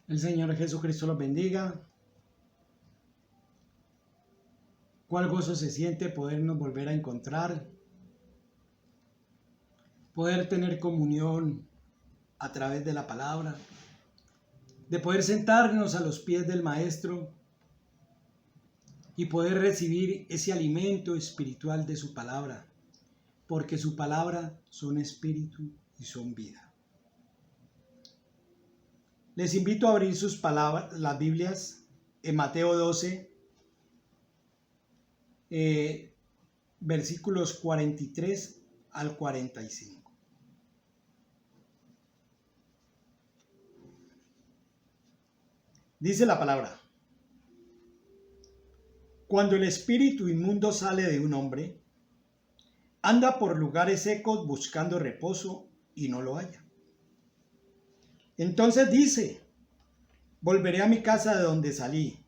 El Señor Jesucristo los bendiga. Cuál gozo se siente podernos volver a encontrar, poder tener comunión a través de la palabra, de poder sentarnos a los pies del Maestro y poder recibir ese alimento espiritual de su palabra, porque su palabra son espíritu y son vida. Les invito a abrir sus palabras, las Biblias, en Mateo 12, versículos 43 al 45. Dice la palabra: cuando el espíritu inmundo sale de un hombre, anda por lugares secos buscando reposo y no lo halla. Entonces dice: volveré a mi casa de donde salí.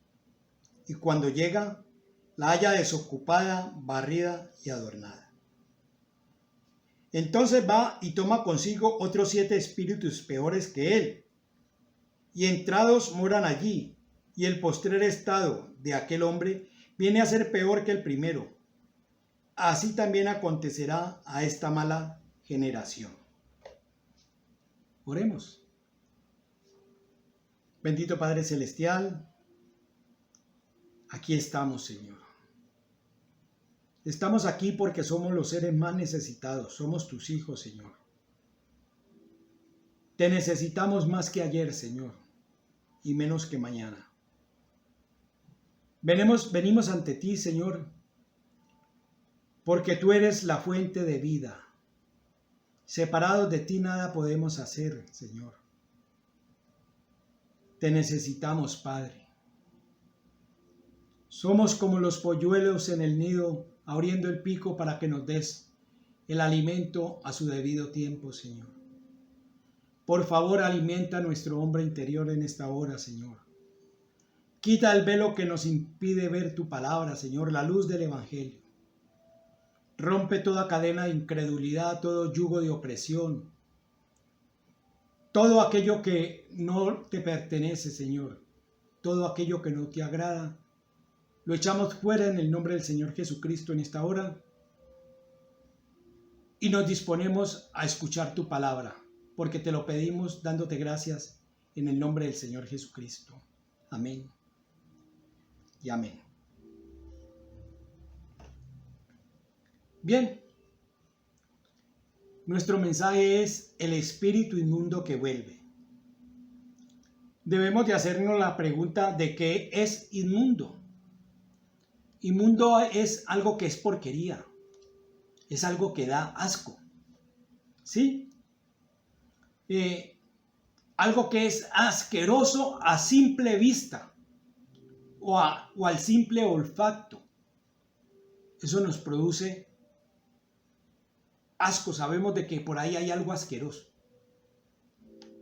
Y cuando llega, la halla desocupada, barrida y adornada. Entonces va y toma consigo otros 7 espíritus peores que él, y entrados moran allí, y el postrer estado de aquel hombre viene a ser peor que el primero. Así también acontecerá a esta mala generación. Oremos. Bendito Padre Celestial, aquí estamos, Señor. Estamos aquí porque somos los seres más necesitados, somos tus hijos, Señor. Te necesitamos más que ayer, Señor, y menos que mañana. Venimos ante ti, Señor, porque tú eres la fuente de vida. Separados de ti nada podemos hacer, Señor. Te necesitamos, Padre. Somos como los polluelos en el nido, abriendo el pico para que nos des el alimento a su debido tiempo, Señor. Por favor, alimenta a nuestro hombre interior en esta hora, Señor. Quita el velo que nos impide ver tu palabra, Señor, la luz del Evangelio. Rompe toda cadena de incredulidad, todo yugo de opresión, todo aquello que no te pertenece, Señor, todo aquello que no te agrada. Lo echamos fuera en el nombre del Señor Jesucristo en esta hora y nos disponemos a escuchar tu palabra, porque te lo pedimos dándote gracias en el nombre del Señor Jesucristo. Amén y amén. Bien, nuestro mensaje es el espíritu inmundo que vuelve. Debemos de hacernos la pregunta de qué es inmundo. Inmundo es algo que es porquería, es algo que da asco, ¿sí? Algo que es asqueroso a simple vista o al simple olfato. Eso nos produce asco, sabemos de que por ahí hay algo asqueroso,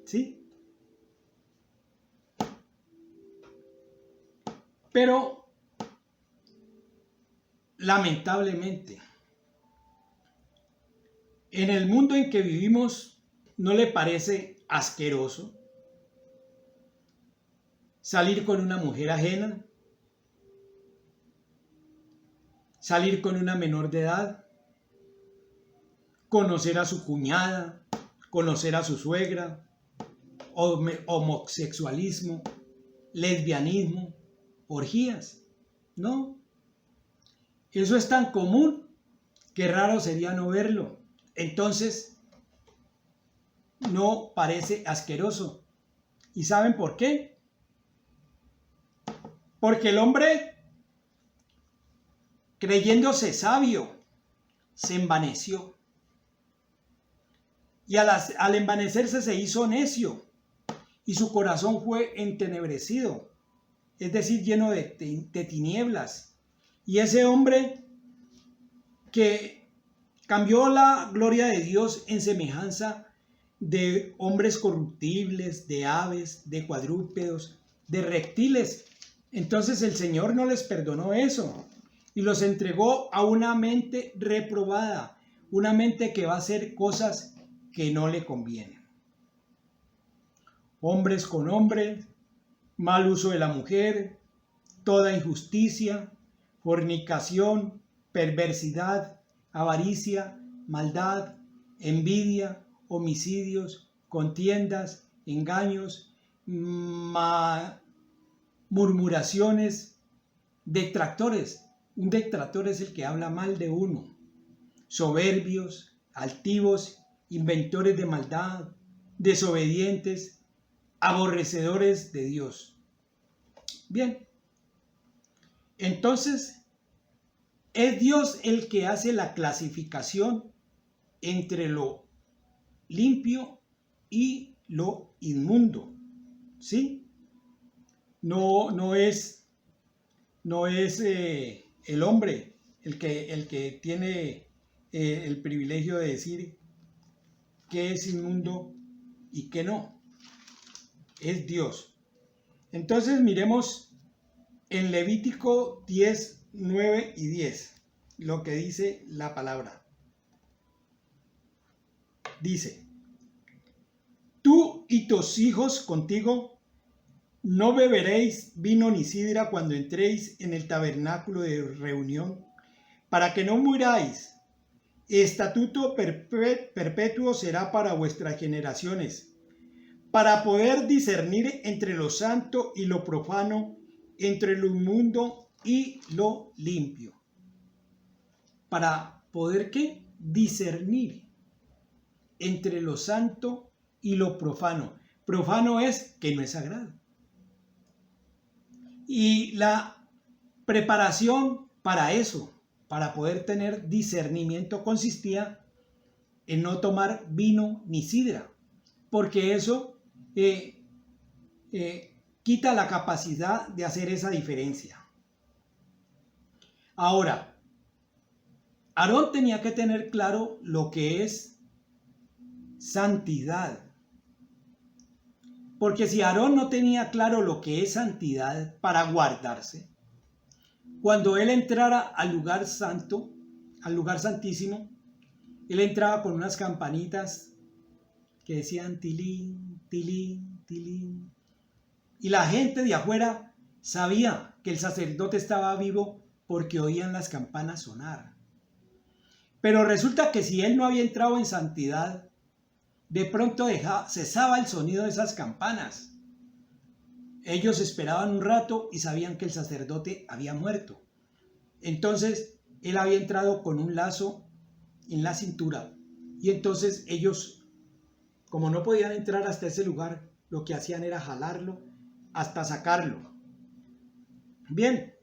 ¿sí? Pero lamentablemente, en el mundo en que vivimos, ¿no le parece asqueroso salir con una mujer ajena? Salir con una menor de edad, conocer a su cuñada, conocer a su suegra, homosexualismo, lesbianismo, orgías. No, eso es tan común que raro sería no verlo. Entonces, no parece asqueroso. ¿Y saben por qué? Porque el hombre, creyéndose sabio, se envaneció. Y al envanecerse se hizo necio. Y su corazón fue entenebrecido, es decir, lleno de tinieblas. Y ese hombre que cambió la gloria de Dios en semejanza de hombres corruptibles, de aves, de cuadrúpedos, de reptiles. Entonces el Señor no les perdonó eso y los entregó a una mente reprobada, una mente que va a hacer cosas que no le convienen. Hombres con hombres, mal uso de la mujer, toda injusticia, fornicación, perversidad, avaricia, maldad, envidia, homicidios, contiendas, engaños, murmuraciones, detractores. Un detractor es el que habla mal de uno. Soberbios, altivos, inventores de maldad, desobedientes, aborrecedores de Dios. Bien, entonces es Dios el que hace la clasificación entre lo limpio y lo inmundo, ¿sí? No es el hombre el que tiene el privilegio de decir qué es inmundo y qué no. Es Dios. Entonces miremos en Levítico 10, 9 y 10 lo que dice la palabra. Dice: tú y tus hijos contigo no beberéis vino ni sidra cuando entréis en el tabernáculo de reunión, para que no muráis. Estatuto perpetuo será para vuestras generaciones, para poder discernir entre lo santo y lo profano, entre lo inmundo y lo limpio. Para poder, ¿qué? Discernir entre lo santo y lo profano. Profano es que no es sagrado. Y la preparación para eso, para poder tener discernimiento, consistía en no tomar vino ni sidra, porque eso quita la capacidad de hacer esa diferencia. Ahora, Aarón tenía que tener claro lo que es santidad. Porque si Aarón no tenía claro lo que es santidad para guardarse, cuando él entrara al lugar santo, al lugar santísimo, él entraba con unas campanitas que decían tilín, tilín, tilín. Y la gente de afuera sabía que el sacerdote estaba vivo porque oían las campanas sonar. Pero resulta que si él no había entrado en santidad, de pronto cesaba el sonido de esas campanas. Ellos esperaban un rato y sabían que el sacerdote había muerto. Entonces él había entrado con un lazo en la cintura. Y entonces ellos, como no podían entrar hasta ese lugar, lo que hacían era jalarlo hasta sacarlo. Bien.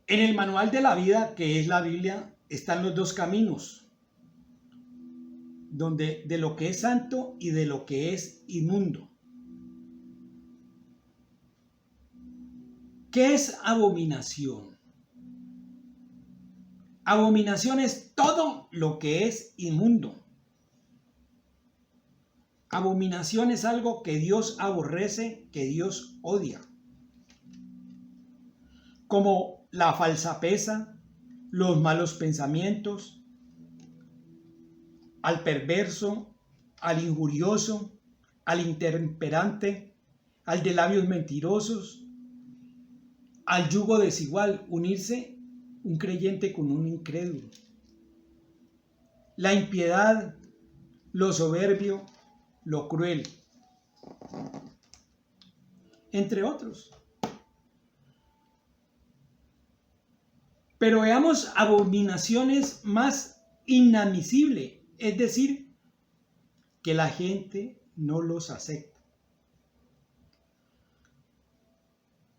En el manual de la vida, que es la Biblia, están los dos caminos, donde de lo que es santo y de lo que es inmundo. ¿Qué es abominación? Abominación es todo lo que es inmundo. Abominación es algo que Dios aborrece, que Dios odia. Como la falsapesa, los malos pensamientos, al perverso, al injurioso, al intemperante, al de labios mentirosos, al yugo desigual, unirse un creyente con un incrédulo. La impiedad, lo soberbio, lo cruel, entre otros. Pero veamos abominaciones más inadmisibles, es decir, que la gente no los acepta.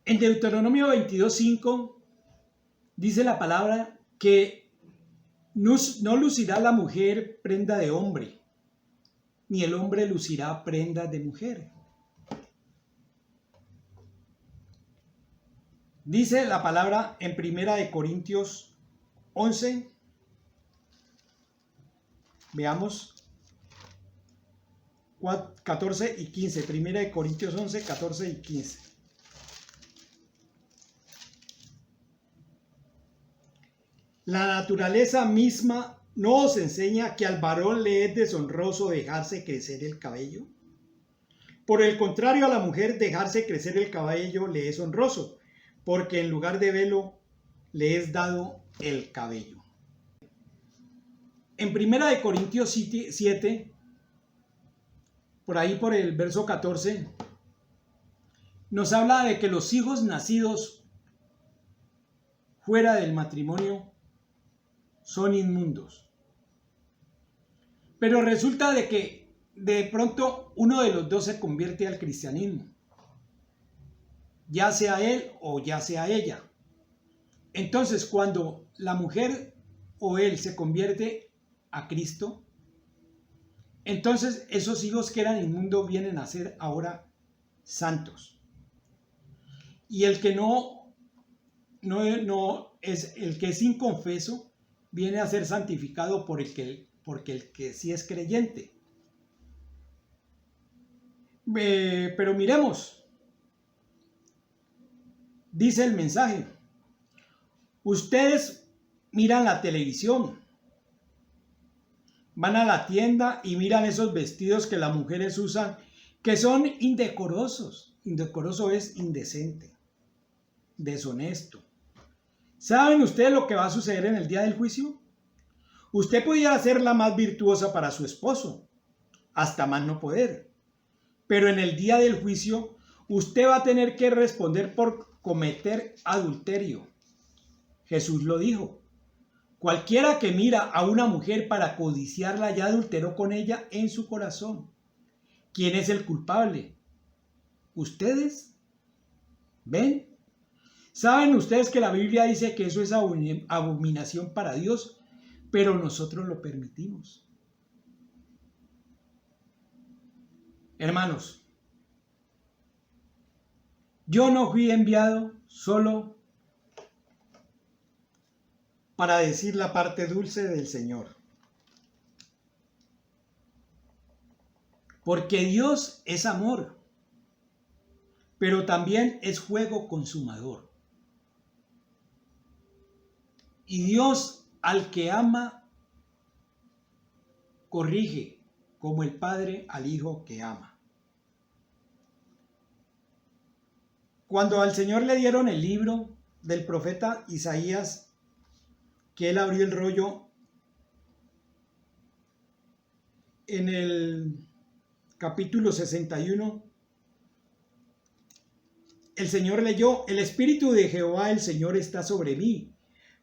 En Deuteronomio 22:5 dice la palabra que no lucirá la mujer prenda de hombre, ni el hombre lucirá prenda de mujer. Dice la palabra en 1 Corintios 11, veamos, 14 y 15, 1 Corintios 11, 14 y 15. La naturaleza misma no os enseña que al varón le es deshonroso dejarse crecer el cabello, Por el contrario, a la mujer dejarse crecer el cabello le es honroso, porque en lugar de velo le es dado el cabello. En 1 Corintios 7, por ahí por el verso 14, nos habla de que los hijos nacidos fuera del matrimonio son inmundos. Pero resulta de que de pronto uno de los dos se convierte al cristianismo, ya sea él o ya sea ella. Entonces, cuando la mujer o él se convierte a Cristo, entonces esos hijos que eran inmundos vienen a ser ahora santos. Y el que no es el que es inconfeso viene a ser santificado porque el que sí es creyente. Pero miremos, dice el mensaje, ustedes miran la televisión, van a la tienda y miran esos vestidos que las mujeres usan, que son indecorosos. Indecoroso es indecente, deshonesto. ¿Saben ustedes lo que va a suceder en el día del juicio? Usted pudiera ser la más virtuosa para su esposo, hasta más no poder. Pero en el día del juicio, usted va a tener que responder por cometer adulterio. Jesús lo dijo. Cualquiera que mira a una mujer para codiciarla ya adulteró con ella en su corazón. ¿Quién es el culpable? ¿Ustedes? ¿Ven? ¿Saben ustedes que la Biblia dice que eso es abominación para Dios, pero nosotros lo permitimos? Hermanos, yo no fui enviado solo para decir la parte dulce del Señor, porque Dios es amor, pero también es fuego consumador. Y Dios al que ama, corrige, como el Padre al Hijo que ama. Cuando al Señor le dieron el libro del profeta Isaías, que él abrió el rollo en el capítulo 61, el Señor leyó, el Espíritu de Jehová el Señor está sobre mí,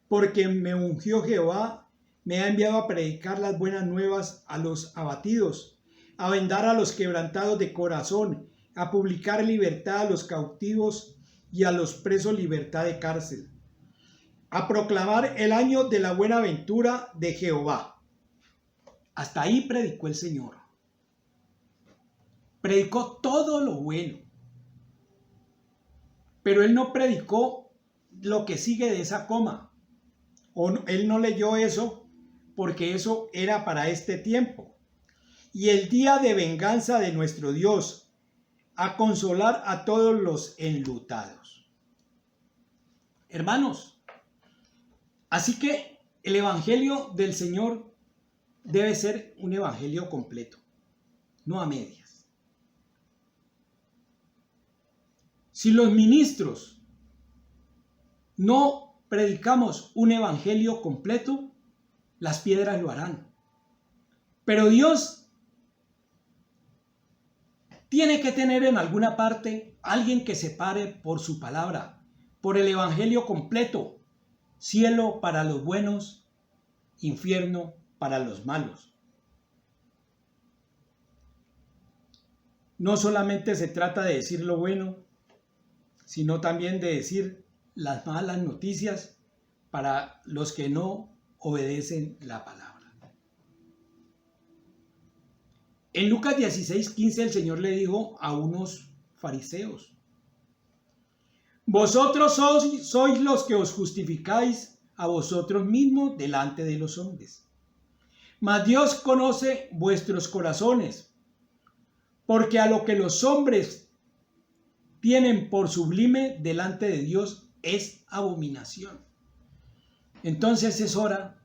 porque me ungió Jehová, me ha enviado a predicar las buenas nuevas a los abatidos, a vendar a los quebrantados de corazón, a publicar libertad a los cautivos y a los presos libertad de cárcel, a proclamar el año de la buena ventura de Jehová. Hasta ahí predicó el Señor. Predicó todo lo bueno. Pero él no predicó lo que sigue de esa coma. Él no leyó eso porque eso era para este tiempo. Y el día de venganza de nuestro Dios, a consolar a todos los enlutados. Hermanos, así que el evangelio del Señor debe ser un evangelio completo, no a medias. Si los ministros no predicamos un evangelio completo, las piedras lo harán. Pero Dios tiene que tener en alguna parte alguien que se pare por su palabra, por el evangelio completo. Cielo para los buenos, infierno para los malos. No solamente se trata de decir lo bueno, sino también de decir las malas noticias para los que no obedecen la palabra. En Lucas 16:15 el Señor le dijo a unos fariseos: vosotros sois los que os justificáis a vosotros mismos delante de los hombres. Mas Dios conoce vuestros corazones, porque a lo que los hombres tienen por sublime delante de Dios es abominación. Entonces es hora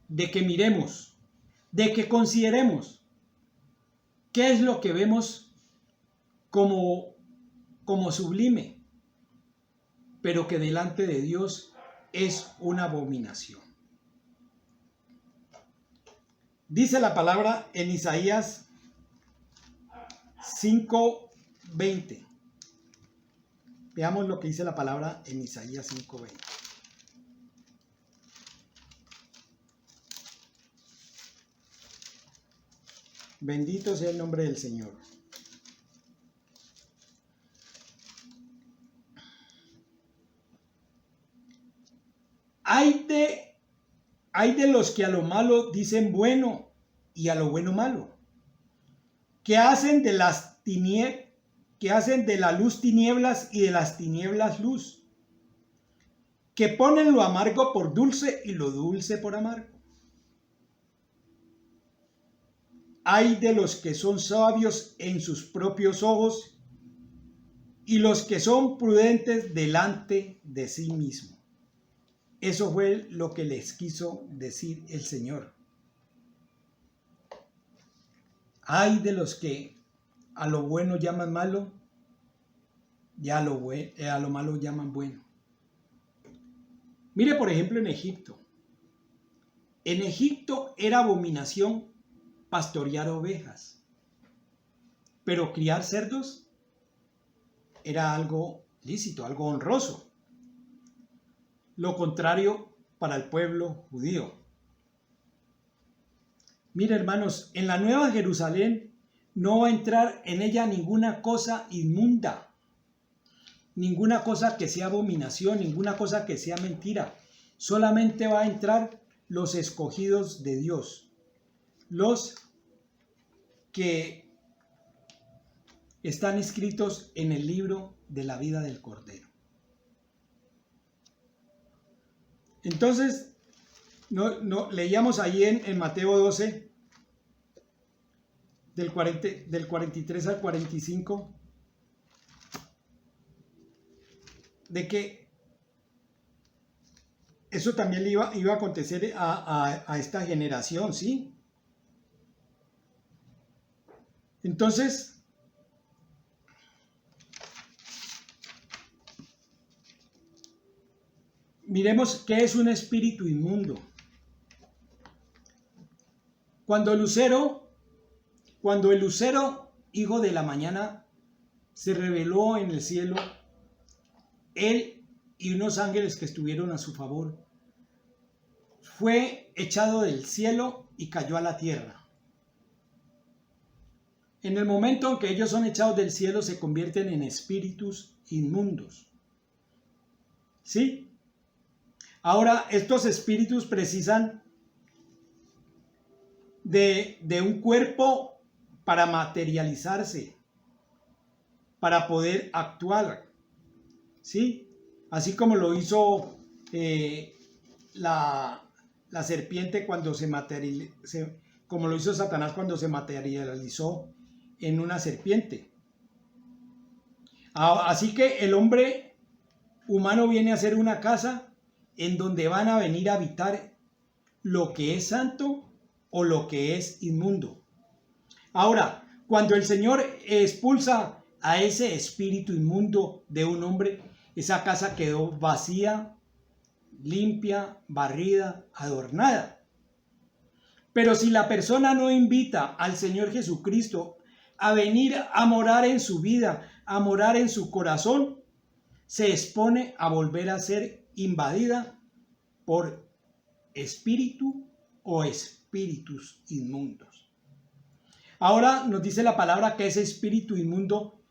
de que miremos, de que consideremos qué es lo que vemos como sublime, pero que delante de Dios es una abominación. Dice la palabra en Isaías 5:20. Veamos lo que dice la palabra en Isaías 5:20. Bendito sea el nombre del Señor. Hay de los que a lo malo dicen bueno y a lo bueno malo, que hacen de la luz tinieblas y de las tinieblas luz, que ponen lo amargo por dulce y lo dulce por amargo. Hay de los que son sabios en sus propios ojos y los que son prudentes delante de sí mismo. Eso fue lo que les quiso decir el Señor. Hay de los que a lo bueno llaman malo y a lo malo llaman bueno. Mire, por ejemplo, en Egipto. En Egipto era abominación pastorear ovejas, pero criar cerdos era algo lícito, algo honroso. Lo contrario para el pueblo judío. Mire, hermanos, en la Nueva Jerusalén no va a entrar en ella ninguna cosa inmunda, ninguna cosa que sea abominación, ninguna cosa que sea mentira. Solamente va a entrar los escogidos de Dios, los que están escritos en el libro de la vida del Cordero. Entonces, leíamos ahí en Mateo 12, del 43 al 45, de que eso también le iba a acontecer a esta generación, ¿sí? Entonces, miremos qué es un espíritu inmundo. Cuando el lucero, hijo de la mañana, se reveló en el cielo, él y unos ángeles que estuvieron a su favor, fue echado del cielo y cayó a la tierra. En el momento en que ellos son echados del cielo, se convierten en espíritus inmundos. ¿Sí? Ahora, estos espíritus precisan de un cuerpo para materializarse, para poder actuar, ¿sí? Así como lo hizo la serpiente cuando como lo hizo Satanás cuando se materializó en una serpiente. Así que el hombre humano viene a ser una casa en donde van a venir a habitar lo que es santo o lo que es inmundo. Ahora, cuando el Señor expulsa a ese espíritu inmundo de un hombre, esa casa quedó vacía, limpia, barrida, adornada. Pero si la persona no invita al Señor Jesucristo a venir a morar en su vida, a morar en su corazón, se expone a volver a ser invadida por espíritu o espíritus inmundos. Ahora nos dice la palabra que ese espíritu inmundo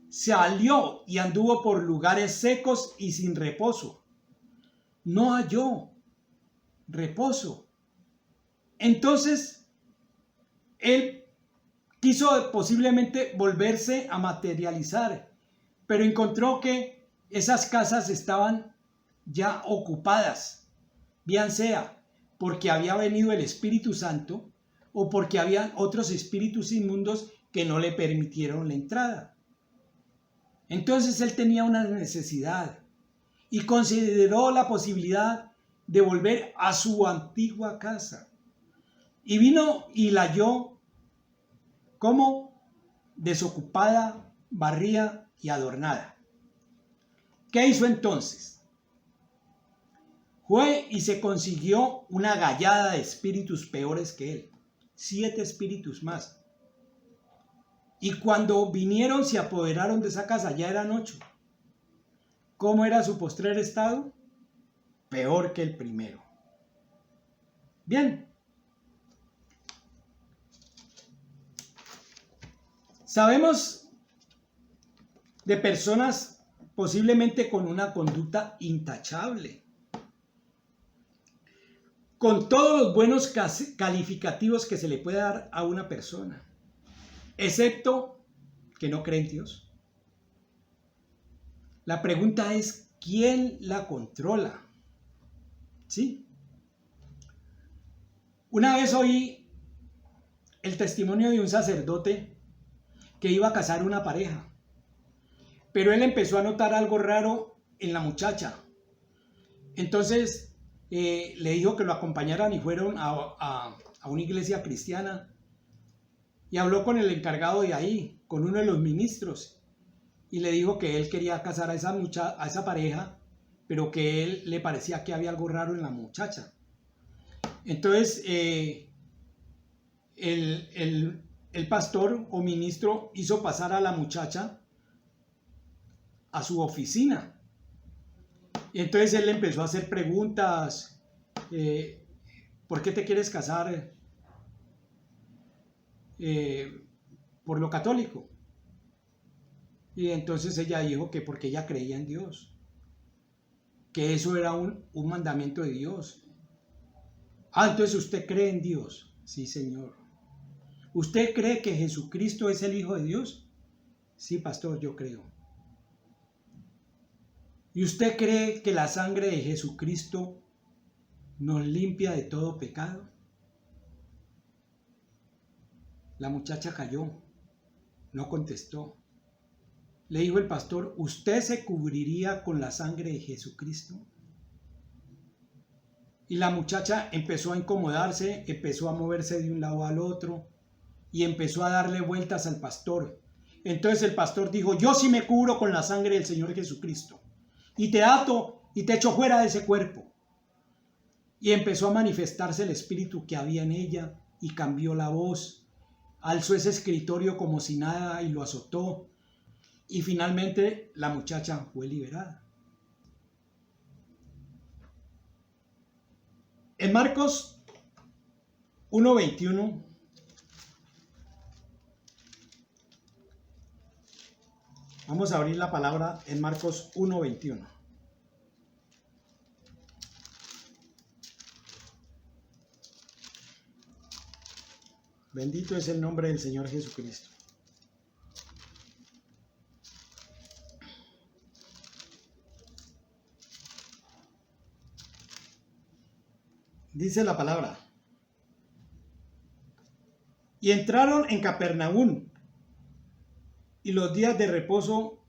salió y anduvo por lugares secos y sin reposo. No halló reposo. Entonces, él quiso posiblemente volverse a materializar, pero encontró que esas casas estaban ya ocupadas, bien sea porque había venido el Espíritu Santo o porque habían otros espíritus inmundos que no le permitieron la entrada. Entonces él tenía una necesidad y consideró la posibilidad de volver a su antigua casa. Y vino y la halló como desocupada, barrida y adornada. ¿Qué hizo entonces? Fue y se consiguió una gallada de espíritus peores que él, 7 espíritus más. Y cuando vinieron se apoderaron de esa casa, ya eran 8. ¿Cómo era su postrer estado? Peor que el primero. Bien. Sabemos de personas posiblemente con una conducta intachable, con todos los buenos calificativos que se le puede dar a una persona, excepto que no cree en Dios. La pregunta es, ¿quién la controla? ¿Sí? Una vez oí el testimonio de un sacerdote que iba a casar una pareja, pero él empezó a notar algo raro en la muchacha. Entonces le dijo que lo acompañaran y fueron a una iglesia cristiana y habló con el encargado de ahí, con uno de los ministros, y le dijo que él quería casar a esa pareja, pero que él le parecía que había algo raro en la muchacha. Entonces el pastor o ministro hizo pasar a la muchacha a su oficina. Y entonces él le empezó a hacer preguntas. ¿Por qué te quieres casar? Por lo católico. Y entonces ella dijo que porque ella creía en Dios, que eso era un mandamiento de Dios. Entonces usted cree en Dios. Sí, señor. ¿Usted cree que Jesucristo es el Hijo de Dios? Sí, pastor, yo creo. ¿Y usted cree que la sangre de Jesucristo nos limpia de todo pecado? La muchacha calló, no contestó. Le dijo el pastor, ¿usted se cubriría con la sangre de Jesucristo? Y la muchacha empezó a incomodarse, empezó a moverse de un lado al otro y empezó a darle vueltas al pastor. Entonces el pastor dijo, yo sí me cubro con la sangre del Señor Jesucristo. Y te ato y te echo fuera de ese cuerpo. Y empezó a manifestarse el espíritu que había en ella y cambió la voz. Alzó ese escritorio como si nada y lo azotó. Y finalmente la muchacha fue liberada. En Marcos 1:21 vamos a abrir la palabra en Marcos 1:21. Bendito es el nombre del Señor Jesucristo. Dice la palabra. Y entraron en Capernaum, y los días de reposo,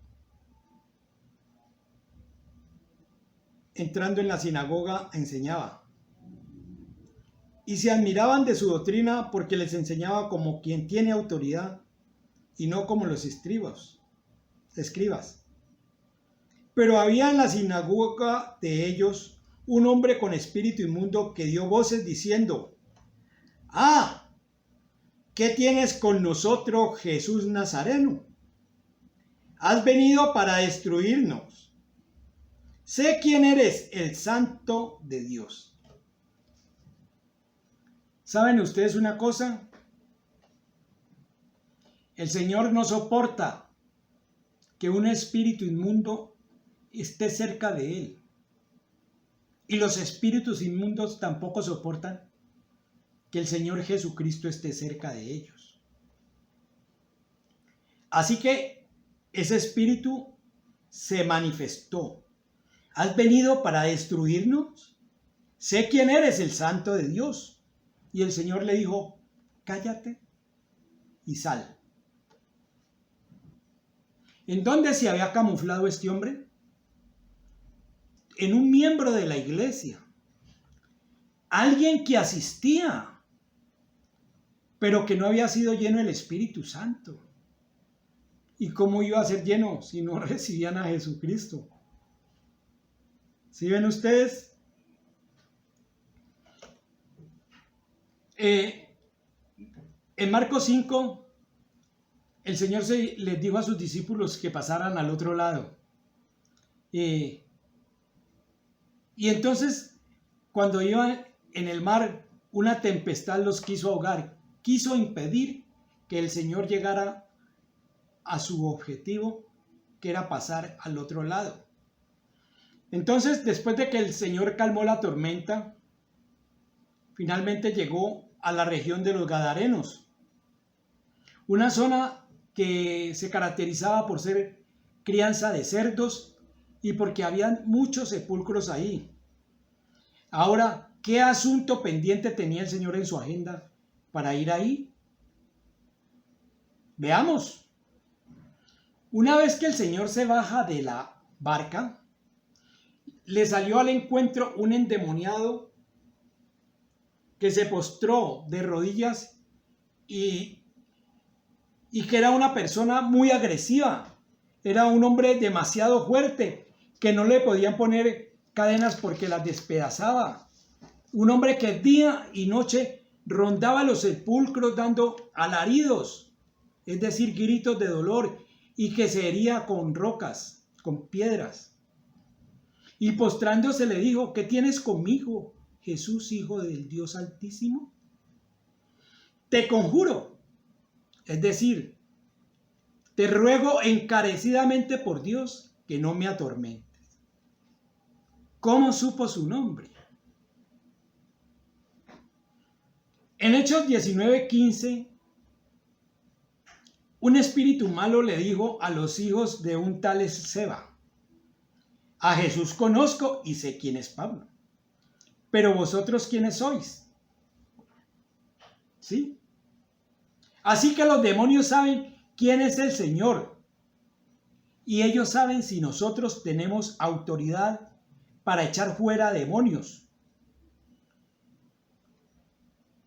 entrando en la sinagoga, enseñaba. Y se admiraban de su doctrina porque les enseñaba como quien tiene autoridad y no como los escribas. Pero había en la sinagoga de ellos un hombre con espíritu inmundo que dio voces diciendo, ¿qué tienes con nosotros, Jesús Nazareno? Has venido para destruirnos. Sé quién eres, el Santo de Dios. ¿Saben ustedes una cosa? El Señor no soporta que un espíritu inmundo esté cerca de Él. Y los espíritus inmundos tampoco soportan que el Señor Jesucristo esté cerca de ellos. Así que ese espíritu se manifestó. ¿Has venido para destruirnos? Sé quién eres, el Santo de Dios. Y el Señor le dijo, cállate y sal. ¿En dónde se había camuflado este hombre? En un miembro de la iglesia. Alguien que asistía, pero que no había sido lleno del Espíritu Santo. ¿Y cómo iba a ser lleno si no recibían a Jesucristo? ¿Sí ven ustedes? En Marcos 5, el Señor les dijo a sus discípulos que pasaran al otro lado. Y entonces, cuando iban en el mar, una tempestad los quiso ahogar, quiso impedir que el Señor llegara a su objetivo, que era pasar al otro lado. Entonces, después de que el Señor calmó la tormenta, finalmente llegó a la región de los Gadarenos, una zona que se caracterizaba por ser crianza de cerdos y porque habían muchos sepulcros ahí. Ahora, ¿qué asunto pendiente tenía el Señor en su agenda para ir ahí? Veamos. Una vez que el Señor se baja de la barca, le salió al encuentro un endemoniado que se postró de rodillas y que era una persona muy agresiva. Era un hombre demasiado fuerte que no le podían poner cadenas porque las despedazaba. Un hombre que día y noche rondaba los sepulcros dando alaridos, es decir, gritos de dolor, y que se hería con rocas, con piedras. Y postrándose le dijo: ¿qué tienes conmigo, Jesús, Hijo del Dios Altísimo? Te conjuro, es decir, te ruego encarecidamente por Dios que no me atormentes. ¿Cómo supo su nombre? En Hechos 19:15, un espíritu malo le dijo a los hijos de un tal Seba: a Jesús conozco y sé quién es Pablo, pero vosotros ¿quiénes sois? ¿Sí? Así que los demonios saben quién es el Señor, y ellos saben si nosotros tenemos autoridad para echar fuera demonios.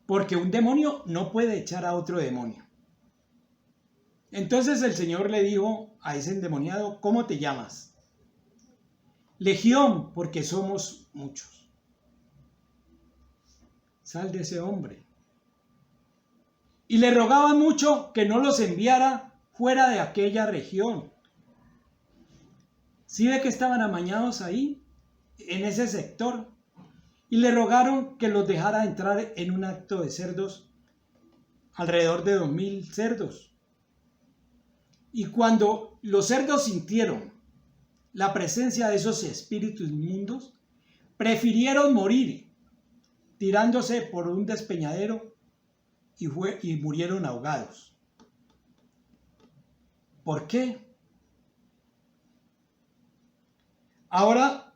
Porque un demonio no puede echar a otro demonio. Entonces el Señor le dijo a ese endemoniado: ¿cómo te llamas? Legión, porque somos muchos. Sal de ese hombre. Y le rogaban mucho que no los enviara fuera de aquella región. ¿Sí ve que estaban amañados ahí, en ese sector? Y le rogaron que los dejara entrar en un acto de cerdos, alrededor de 2000 cerdos. Y cuando los cerdos sintieron la presencia de esos espíritus inmundos, prefirieron morir tirándose por un despeñadero y murieron ahogados. ¿Por qué? Ahora,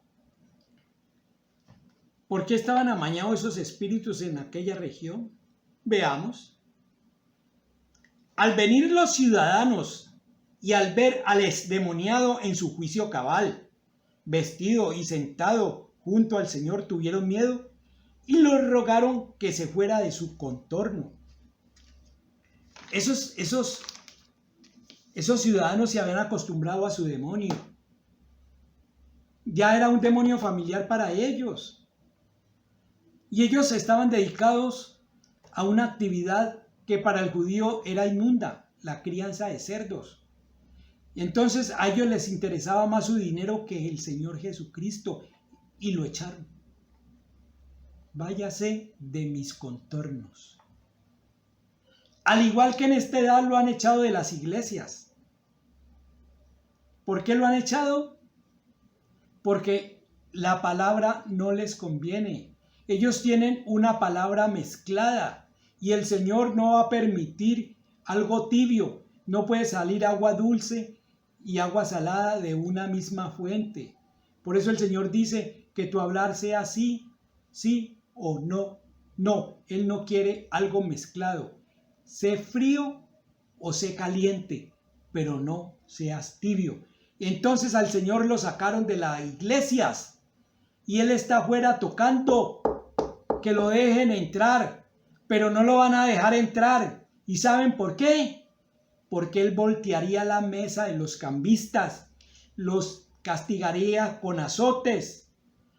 ¿por qué estaban amañados esos espíritus en aquella región? Veamos. Al venir los ciudadanos y al ver al endemoniado en su juicio cabal, vestido y sentado junto al Señor, tuvieron miedo y le rogaron que se fuera de su contorno. Esos ciudadanos se habían acostumbrado a su demonio. Ya era un demonio familiar para ellos. Y ellos estaban dedicados a una actividad que para el judío era inmunda, la crianza de cerdos. Y entonces a ellos les interesaba más su dinero que el Señor Jesucristo y lo echaron. Váyase de mis contornos. Al igual que en esta edad lo han echado de las iglesias. ¿Por qué lo han echado? Porque la palabra no les conviene. Ellos tienen una palabra mezclada y el Señor no va a permitir algo tibio. No puede salir agua dulce y agua salada de una misma fuente. Por eso el Señor dice que tu hablar sea sí, sí o no. No, Él no quiere algo mezclado. Sé frío o sé caliente, pero no seas tibio. Entonces al Señor lo sacaron de las iglesias y Él está afuera tocando que lo dejen entrar, pero no lo van a dejar entrar. ¿Y saben por qué? porque él voltearía la mesa de los cambistas, los castigaría con azotes